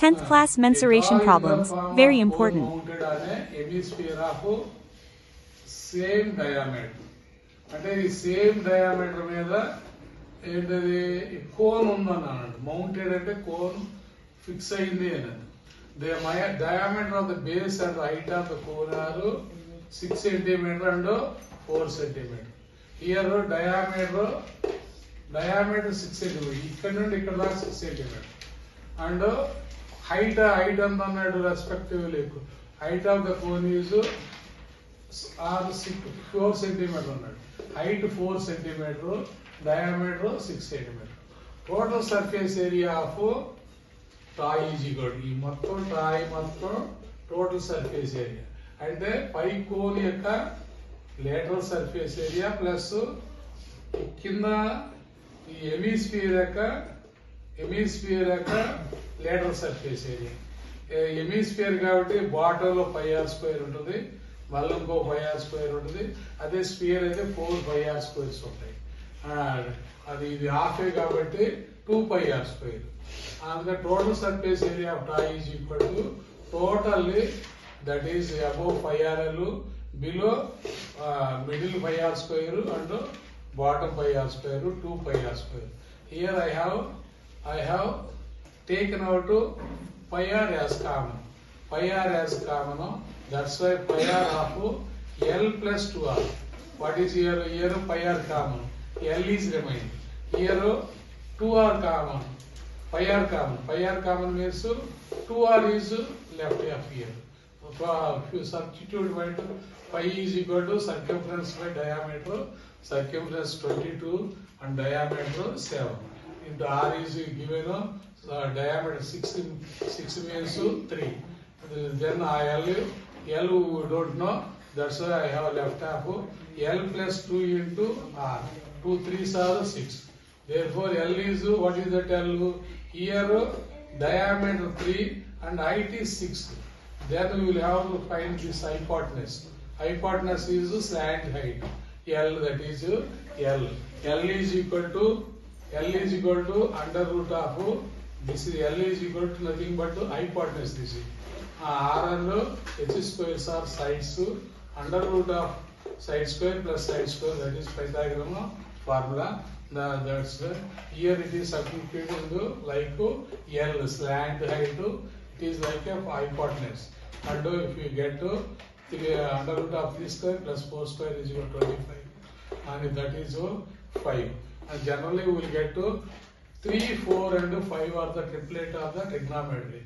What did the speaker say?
10th class mensuration problems, very important. mounted on a hemisphere of same diameter. అంటే ఈ same diameter మీద ఏంటది cone ఉందన్నాడు. Mounted అంటే కోన్ ఫిక్స్ అయింది అని. The diameter of the base and height of the cone are 6 centimeter and 4 centimeter. Here diameter 6 centimeter. ఇక్కడ నుండి ఇక్కడ దాకా 6 centimeter. అండ్ హైట్ ఎంత అన్నాడు respectively. Height of the cone is 4 centimeter అన్నాడు. Height 4 centimeter, diameter 6 centimeter. Total surface area of toy is equal ఈ మొత్తం toy మొత్తం టోటల్ సర్ఫేస్ ఏరియా అంటే పై కోన్ యొక్క లేటరల్ సర్ఫేస్ ఏరియా ప్లస్ కింద ఈ హెమిస్ఫియర్ యొక్క లేటరల్ సర్ఫేస్ ఏరియా. హెమిస్ఫియర్ కాబట్టి బాటమ్ లో 5r² ఉంటుంది, మళ్ళీ ఇంకో 5r² ఉంటుంది. అదే స్పియర్ అయితే 4 5r² ఉంటాయి. అది ఇది హాఫ్ కాబట్టి 2 πr². అందుకే total surface area of toy is equal to totally that is above 5rl, below middle 5r² and bottom 5r², 2 πr². Here I have taken out πr as common. Πr as common. That's why πr of L plus 2r. What is here? Here πr common. L is remaining. Here 2r common. Πr common. Πr common means 2r is left of here. If you substitute pi is equal to circumference by diameter. Circumference 22 and diameter 7. Into r is given diameter 6 means 3. Then L we don't know. That's why I have left half L plus 2 into r. 2 3s are 6. Therefore L is what is that L? Here diameter 3 and height is 6. Then we will have to find this hypotenuse. Hypotenuse is slant height. L, that is L. L is equal to under root of this is L is equal to nothing but hypotenuse. This is r and h squares are sides. Under root of side square plus side square, that is Pythagorean formula. That's here it is substituted like L slant height. It is like a hypotenuse. And if you get under root of 3 square plus 4 square is equal to 25. And that is 5. And generally we will get to 3, 4 and 5 are the triplet of the trigonometry.